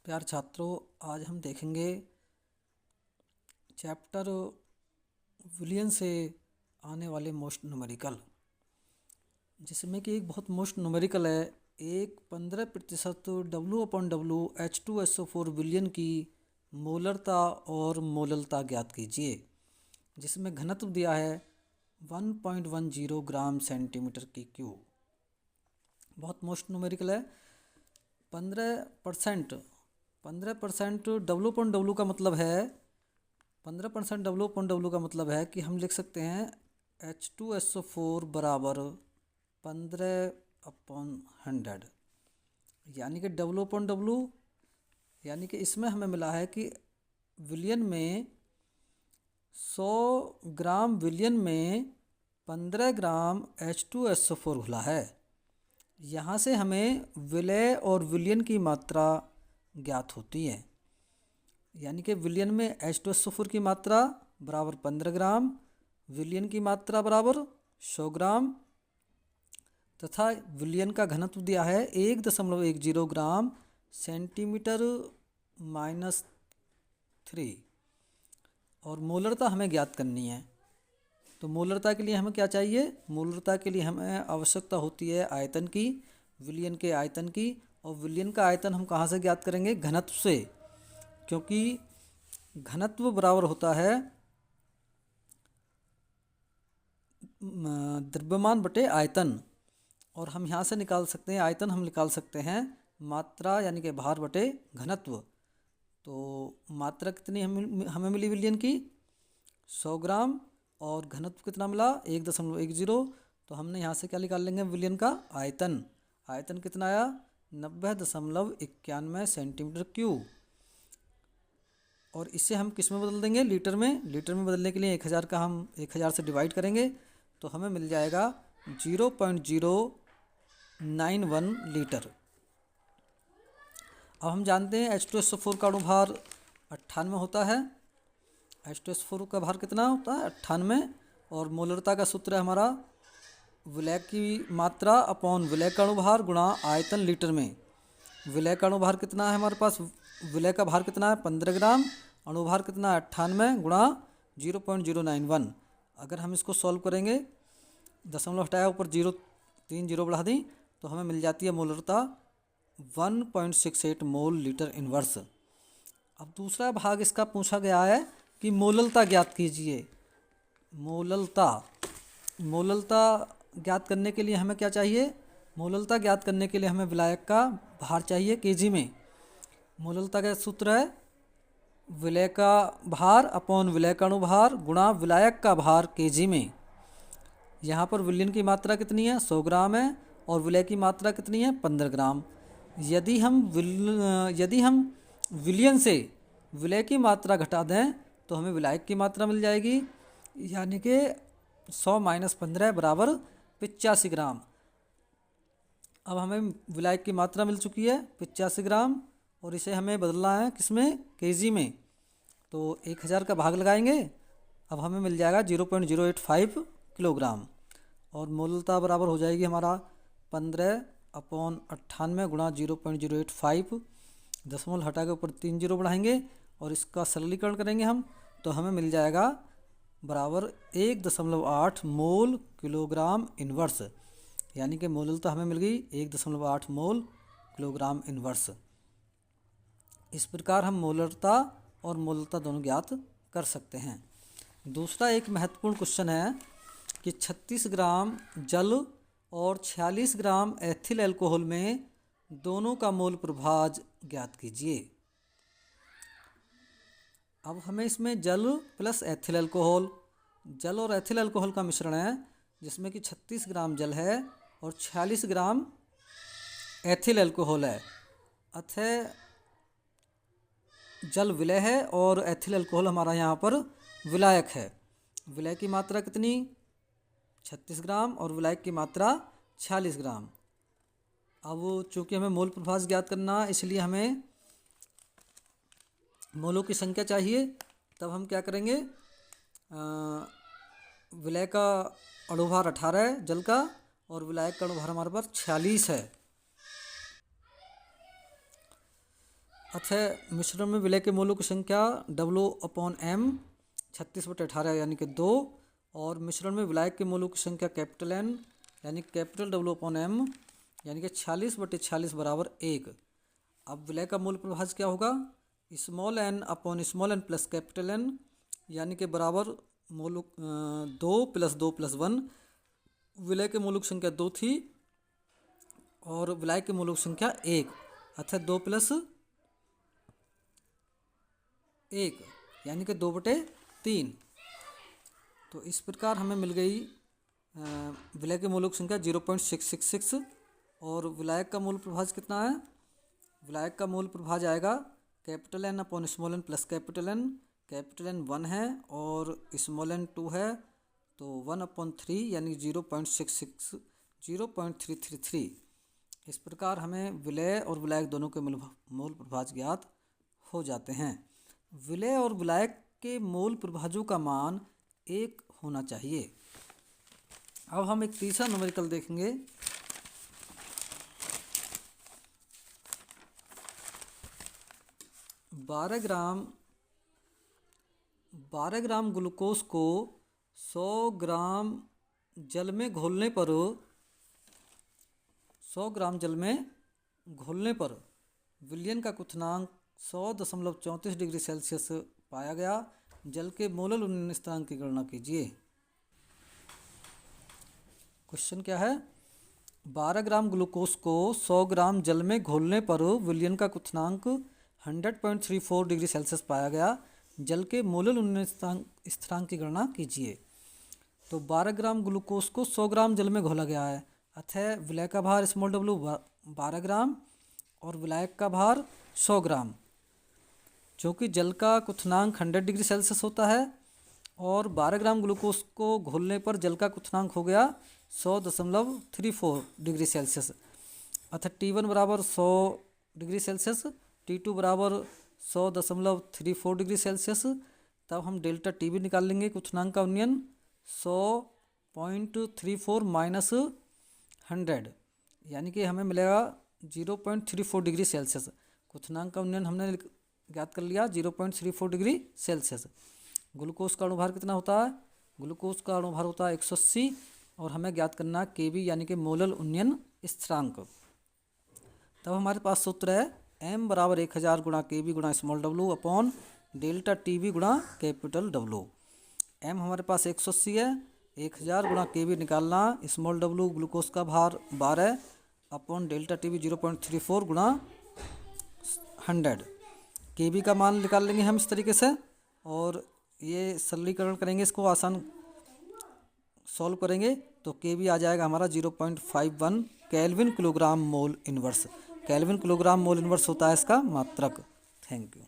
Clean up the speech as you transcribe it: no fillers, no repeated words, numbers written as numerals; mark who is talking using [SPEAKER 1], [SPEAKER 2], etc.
[SPEAKER 1] प्यारे छात्रों, आज हम देखेंगे चैप्टर विलियन से आने वाले मोस्ट न्यूमेरिकल, जिसमें कि एक बहुत मोस्ट न्यूमेरिकल है। एक 15% W/W H2SO4 विलियन की मोलरता और मोललता ज्ञात कीजिए, जिसमें घनत्व दिया है 1.10 ग्राम सेंटीमीटर की क्यूब। बहुत मोस्ट न्यूमेरिकल है। 15% 15% W/W का मतलब है 15% W/W का मतलब है कि हम लिख सकते हैं H2SO4 बराबर 15/100, यानी कि W/W, यानी कि इसमें हमें मिला है कि विलियन में 100 ग्राम विलियन में 15 ग्राम H2SO4 घुला है। यहाँ से हमें विलय और विलियन की मात्रा ज्ञात होती है, यानी कि विलियन में H2SO4 की मात्रा बराबर 15 ग्राम, विलियन की मात्रा बराबर 100 ग्राम, तथा विलियन का घनत्व दिया है 1.10 ग्राम सेंटीमीटर माइनस 3, और मोलरता हमें ज्ञात करनी है। तो मोलरता के लिए हमें क्या चाहिए? मोलरता के लिए हमें आवश्यकता होती है आयतन की, विलियन के आयतन की। और विलियन का आयतन हम कहाँ से ज्ञात करेंगे? घनत्व से, क्योंकि घनत्व बराबर होता है द्रव्यमान बटे आयतन। और हम यहाँ से निकाल सकते हैं आयतन, हम निकाल सकते हैं मात्रा यानी कि भार बटे घनत्व। तो मात्रा कितनी हमें मिली विलियन की? 100 ग्राम, और घनत्व कितना मिला? 1.10। तो हमने यहाँ से क्या निकाल लेंगे? विलियन का आयतन। आयतन कितना आया? 90.91 सेंटीमीटर क्यूब। और इसे हम किस में बदल देंगे? लीटर में। लीटर में बदलने के लिए 1000 का हम 1000 से डिवाइड करेंगे तो हमें मिल जाएगा 0.091 लीटर। अब हम जानते हैं H2SO4 का अणुभार 98 होता है। H2SO4 का भार कितना होता है? 98। और मोलरता का सूत्र है हमारा विलय की मात्रा अपॉन विलय का अणुभार गुणा आयतन लीटर में। विलय का अणुभार कितना है हमारे पास? विलय का भार कितना है? 15 ग्राम। अणुभार कितना है? 98 गुणा 0.091। अगर हम इसको सॉल्व करेंगे, दशमलव हटाया, ऊपर 3 जीरो बढ़ा दी, तो हमें मिल जाती है मोलरता 1.68 मोल लीटर इनवर्स। अब दूसरा भाग इसका पूछा गया है कि मोललता ज्ञात कीजिए। मोललता ज्ञात करने के लिए हमें क्या चाहिए? मोललता ज्ञात करने के लिए हमें विलायक का भार चाहिए केजी में। मोललता का सूत्र है विलय का भार अपॉन विलय का अणुभार गुणा विलायक का भार केजी में। यहाँ पर विलियन की मात्रा कितनी है? 100 ग्राम है, और विलय की मात्रा कितनी है? 15 ग्राम। यदि हम विलियन से विलय की मात्रा घटा दें तो हमें विलायक की मात्रा मिल जाएगी, यानी कि 100 - 15 बराबर 85 ग्राम। अब हमें विलायक की मात्रा मिल चुकी है 85 ग्राम, और इसे हमें बदलना है किसमें? केजी में। तो 1000 का भाग लगाएंगे, अब हमें मिल जाएगा 0.085 किलोग्राम। और मोललता बराबर हो जाएगी हमारा 15/98 गुणा 0.085। दशमलव हटा के ऊपर 3 जीरो बढ़ाएंगे और इसका सरलीकरण करेंगे हम, तो हमें मिल जाएगा बराबर 1.8 मोल किलोग्राम इनवर्स, यानी कि मोललता हमें मिल गई 1.8 मोल किलोग्राम इनवर्स। इस प्रकार हम मोलरता और मोललता दोनों ज्ञात कर सकते हैं। दूसरा एक महत्वपूर्ण क्वेश्चन है कि 36 ग्राम जल और 46 ग्राम एथिल अल्कोहल में दोनों का मोल प्रभाज ज्ञात कीजिए। अब हमें इसमें जल प्लस एथिल अल्कोहल, जल और एथिल अल्कोहल का मिश्रण है, जिसमें कि 36 ग्राम जल है और 46 ग्राम एथिल अल्कोहल है। अतः जल विलय है और एथिल अल्कोहल हमारा यहाँ पर विलायक है। विलय की मात्रा कितनी? 36 ग्राम, और विलायक की मात्रा 46 ग्राम। अब चूँकि हमें मोल प्रभाज ज्ञात करना, इसलिए हमें मोलों की संख्या चाहिए। तब हम क्या करेंगे? विलय का अणुभार 18 है जल का, और विलायक का अणुभार हमारे पास 46 है। अतः मिश्रण में विलय के मोलों की संख्या W/M 36/18 यानी कि 2, और मिश्रण में विलायक के मोलों की संख्या कैपिटल N यानी कैपिटल W/M यानी कि 46/46 बराबर 1। अब विलय का मूल प्रभाज क्या होगा? Small n/n plus capital N यानी कि बराबर मोलुक 2 + 2 + 1। विलय के मोलों की संख्या 2 थी और विलायक के मोलों की संख्या 1, अतः 2 + 1 यानी कि 2/3। तो इस प्रकार हमें मिल गई विलय के मोलों की संख्या 0.666। और विलायक का मूल प्रभाज कितना है? विलायक का मूल प्रभाज आएगा capital N/n plus capital N। Capital N 1 है और स्मॉल n 2 है, तो 1/3 यानी 0.333। इस प्रकार हमें विलय और विलायक दोनों के मूल प्रभाज ज्ञात हो जाते हैं। विलय और विलायक के मूल प्रभाजों का मान 1 होना चाहिए। अब हम एक तीसरा न्यूमेरिकल देखेंगे। बारह ग्राम ग्लूकोज को 100 ग्राम जल में घोलने पर विलयन का क्वथनांक 100.34 डिग्री सेल्सियस पाया गया। जल के मोलल उन्नयन स्थिरांक की गणना कीजिए। क्वेश्चन क्या है? 12 ग्राम ग्लूकोज को 100 ग्राम जल में घोलने पर विलयन का क्वथनांक 100.34 डिग्री सेल्सियस पाया गया। जल के मोलल उन्नयन स्थिरांक की गणना कीजिए। तो 12 ग्राम ग्लूकोज को 100 ग्राम जल में घोला गया है, अतः विलय का भार स्मॉल w 12 ग्राम और विलायक का भार 100 ग्राम। चूँकि जल का क्वथनांक 100 डिग्री सेल्सियस होता है और 12 ग्राम ग्लूकोज को घोलने पर जल का क्वथनांक हो गया 100.34 डिग्री सेल्सियस, अतः T1 बराबर 100 डिग्री सेल्सियस, T2 बराबर 100.34 डिग्री सेल्सियस। तब हम डेल्टा टी भी निकाल लेंगे। क्वथनांक का उन्नयन 100.34 माइनस 100 यानी कि हमें मिलेगा 0.34 डिग्री सेल्सियस। क्वथनांक का उन्नयन हमने ज्ञात कर लिया 0.34 डिग्री सेल्सियस। ग्लूकोज का अणुभार कितना होता है? ग्लूकोज का अणुभार होता है 180 और हमें ज्ञात करना Kb यानी कि मोलल उन्नयन स्थिरांक। तब हमारे पास सूत्र है m बराबर 1000 गुणा Kb गुणा small w upon delta Tb गुणा कैपिटल W। m हमारे पास 180 है, 1000 गुणा Kb निकालना, स्मॉल w ग्लूकोज का भार 12 अपॉन डेल्टा Tb 0.34 गुणा 100। Kb का मान निकाल लेंगे हम इस तरीके से और ये सरलीकरण करेंगे, इसको आसान सॉल्व करेंगे तो Kb आ जाएगा हमारा 0.51 kelvin kilogram mole inverse. Kelvin kilogram mole inverse होता है इसका मात्रक। Thank you.